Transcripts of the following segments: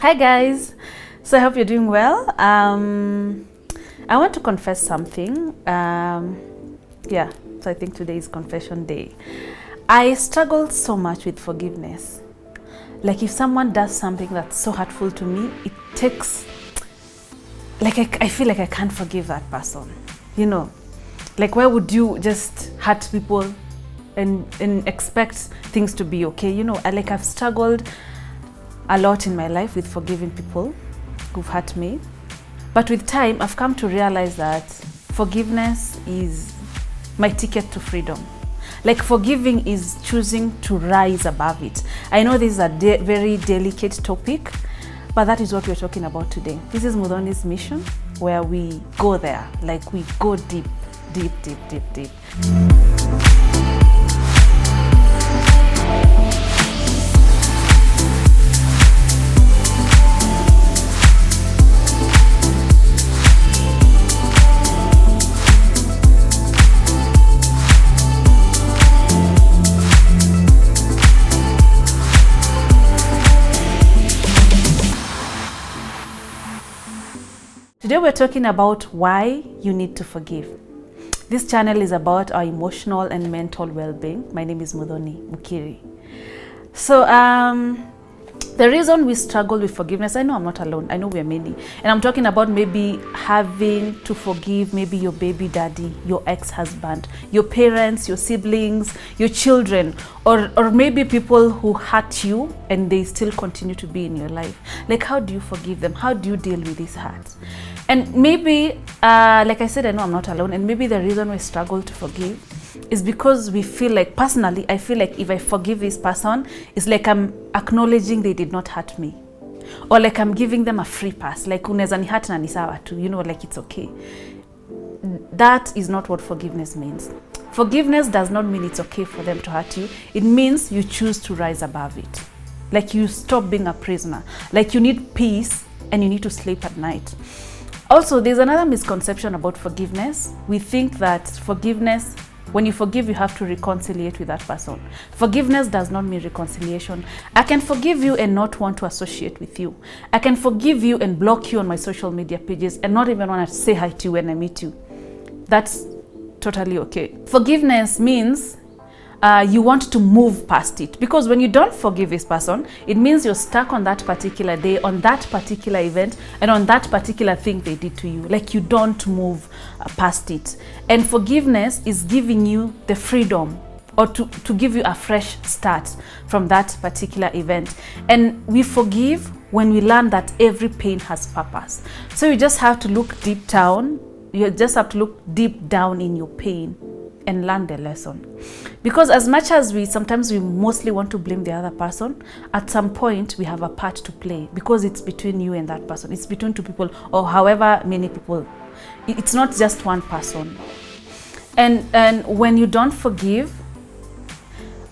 Hi guys, so I hope you're doing well. I want to confess something. So I think today is confession day. I struggled so much with forgiveness. Like if someone does something that's so hurtful to me, it takes, like I feel like I can't forgive that person. You know, like why would you just hurt people and expect things to be okay? You know, I've struggled a lot in my life with forgiving people who've hurt me. But with time, I've come to realize that forgiveness is my ticket to freedom. Like forgiving is choosing to rise above it. I know this is a very delicate topic, but that is what we're talking about today. This is Mudhoni's mission, where we go there, like we go deep, deep, deep, deep, deep. Today we're talking about why you need to forgive. This channel is about our emotional and mental well-being. My name is Mudhoni Mukiri. So the reason we struggle with forgiveness, I know I'm not alone. I know we're many. And I'm talking about maybe having to forgive maybe your baby daddy, your ex-husband, your parents, your siblings, your children, or maybe people who hurt you and they still continue to be in your life. Like how do you forgive them? How do you deal with this hurt? And maybe, like I said, I know I'm not alone. And maybe the reason we struggle to forgive is because we feel like, personally, I feel like if I forgive this person, it's like I'm acknowledging they did not hurt me. Or like I'm giving them a free pass. Like, unaweza ni hurt na ni sawa tu, you know, like it's okay. That is not what forgiveness means. Forgiveness does not mean it's okay for them to hurt you. It means you choose to rise above it. Like you stop being a prisoner. Like you need peace and you need to sleep at night. Also, there's another misconception about forgiveness. We think that forgiveness, when you forgive, you have to reconciliate with that person. Forgiveness does not mean reconciliation. I can forgive you and not want to associate with you. I can forgive you and block you on my social media pages and not even want to say hi to you when I meet you. That's totally okay. Forgiveness means you want to move past it, because when you don't forgive this person, it means you're stuck on that particular day, on that particular event, and on that particular thing they did to you. Like you don't move past it. And forgiveness is giving you the freedom, or to give you a fresh start from that particular event. And we forgive when we learn that every pain has purpose. So you just have to look deep down. You just have to look deep down in your pain and learn the lesson. Because as much as sometimes we mostly want to blame the other person, at some point we have a part to play, because it's between you and that person. It's between two people, or however many people. It's not just one person. And when you don't forgive,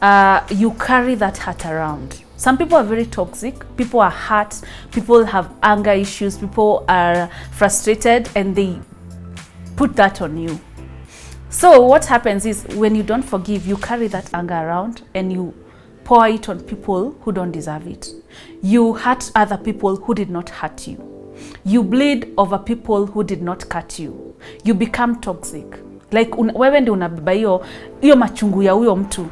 you carry that hurt around. Some people are very toxic. People are hurt. People have anger issues. People are frustrated, and they put that on you. So what happens is, when you don't forgive, you carry that anger around and you pour it on people who don't deserve it. You hurt other people who did not hurt you. You bleed over people who did not cut you. You become toxic. Like wewe ndio unabeba hiyo machungu ya huyo mtu.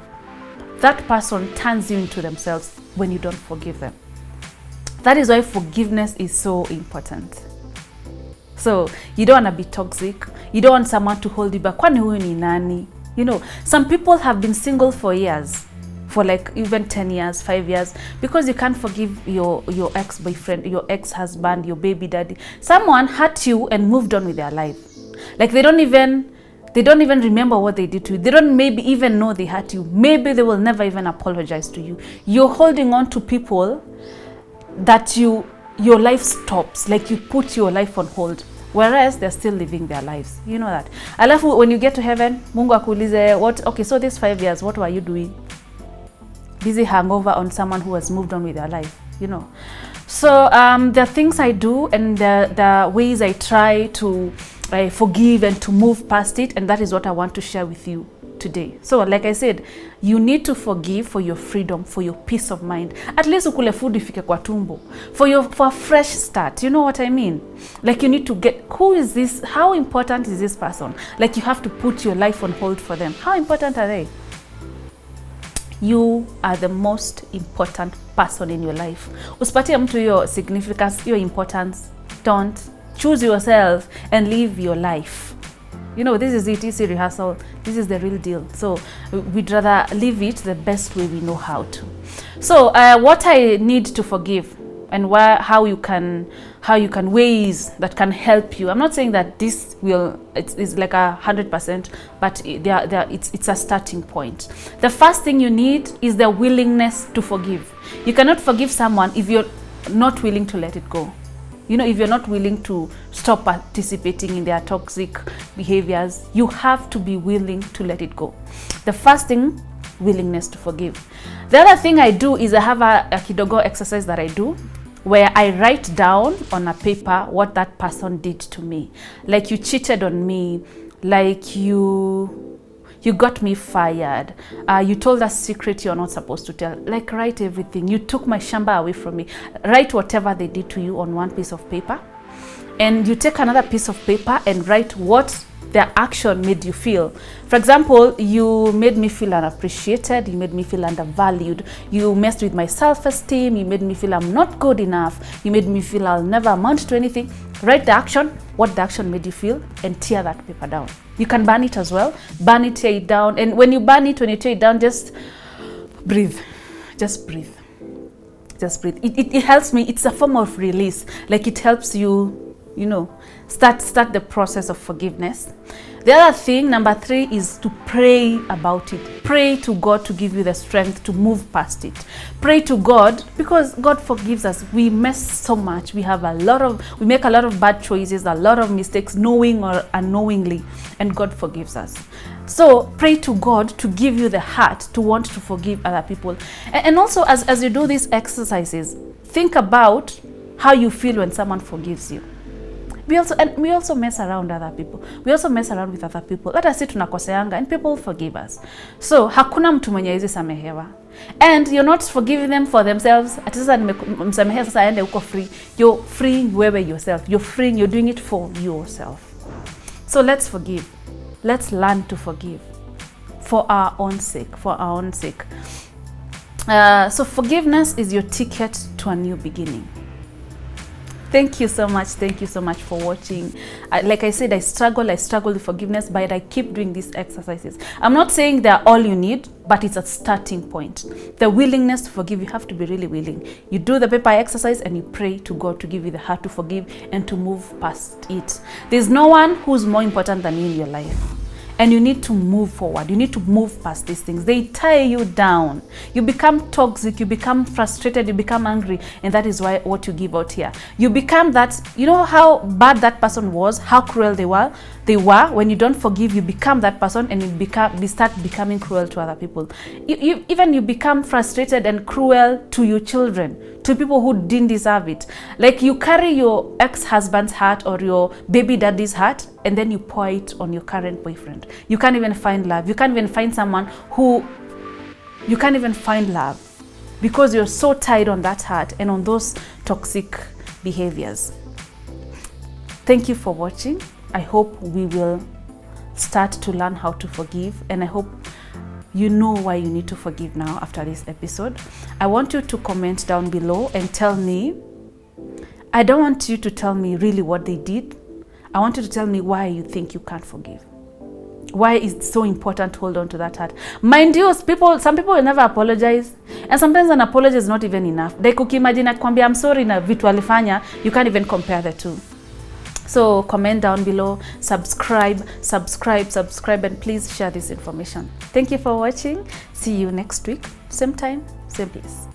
That person turns you into themselves when you don't forgive them. That is why forgiveness is so important. So you don't want to be toxic. You don't want someone to hold you back. Kwani huyu ni nani? You know, some people have been single for years, for like even 10 years, 5 years, because you can't forgive your ex-boyfriend, your ex-husband, your baby daddy. Someone hurt you and moved on with their life. Like they don't even remember what they did to you. They don't maybe even know they hurt you. Maybe they will never even apologize to you. You're holding on to people that your life stops, like you put your life on hold, whereas they're still living their lives. You know that. Alafu when you get to heaven, Mungu akuulize, okay, so these 5 years, what were you doing? Busy hangover on someone who has moved on with their life, you know. So there are things I do, and there are ways I try to forgive and to move past it, and that is what I want to share with you today. So like I said, you need to forgive for your freedom, for your peace of mind. At least ukule food ifike kwa tumbo, for a fresh start. You know what I mean? Like you need to get, who is this? How important is this person? Like you have to put your life on hold for them. How important are they? You are the most important person in your life. Usipatie mtu your significance, your importance. Don't. Choose yourself and live your life. You know, this is it, it's a rehearsal. This is the real deal. So we'd rather live it the best way we know how to. So what I need to forgive, and how you can ways that can help you. I'm not saying that this will, it's like 100%, but it's a starting point. The first thing you need is the willingness to forgive. You cannot forgive someone if you're not willing to let it go. You know, if you're not willing to stop participating in their toxic behaviors, you have to be willing to let it go. The first thing, willingness to forgive. The other thing I do is I have a kidogo exercise that I do, where I write down on a paper what that person did to me. Like you cheated on me, like you got me fired, you told a secret you're not supposed to tell. Like write everything. You took my shamba away from me. Write whatever they did to you on one piece of paper, and you take another piece of paper and write what their action made you feel. For example, you made me feel unappreciated, you made me feel undervalued, you messed with my self-esteem, you made me feel I'm not good enough, you made me feel I'll never amount to anything. Write the action, what the action made you feel, and tear that paper down. You can burn it as well. Burn it, tear it down. And when you burn it, when you tear it down, just breathe. Just breathe. Just breathe. It helps me. It's a form of release. Like it helps you, you know, start the process of forgiveness. The other thing, number 3, is to pray about it. Pray to God to give you the strength to move past it. Pray to God, because God forgives us. We mess so much. We make a lot of bad choices, a lot of mistakes, knowing or unknowingly, and God forgives us. So pray to God to give you the heart to want to forgive other people. And also, as you do these exercises, think about how you feel when someone forgives you. We also mess around other people. We also mess around with other people. Let us say tunakoseanga and people forgive us. So hakuna mtu mwenye hizi samehewa. And you're not forgiving them for themselves. Ati sasa nimemsamehe sasa aende uko free. You're freeing wewe yourself. You're doing it for yourself. So let's forgive. Let's learn to forgive for our own sake. So forgiveness is your ticket to a new beginning. Thank you so much for watching. Like I said, I struggle with forgiveness, but I keep doing these exercises. I'm not saying they're all you need, but it's a starting point. The willingness to forgive, you have to be really willing. You do the paper exercise and you pray to God to give you the heart to forgive and to move past it. There's no one who's more important than you in your life. And you need to move forward. You need to move past these things. They tie you down. You become toxic, you become frustrated, you become angry. And that is what you give out here. You become that, you know how bad that person was, how cruel they were. When you don't forgive, you become that person, and you start becoming cruel to other people. You become frustrated and cruel to your children, to people who didn't deserve it. Like you carry your ex-husband's heart or your baby daddy's heart, and then you pour it on your current boyfriend. You can't even find love. You can't even find someone you can't even find love, because you're so tied on that heart and on those toxic behaviors. Thank you for watching. I hope we will start to learn how to forgive, and I hope you know why you need to forgive now after this episode. I want you to comment down below and tell me. I don't want you to tell me really what they did. I want you to tell me why you think you can't forgive. Why is it so important to hold on to that heart? Mind you, some people will never apologize, and sometimes an apology is not even enough. Like ukimagine akwambia I'm sorry na vitu alifanya, you can't even compare the two. So comment down below, subscribe, and please share this information. Thank you for watching. See you next week, same time, same place.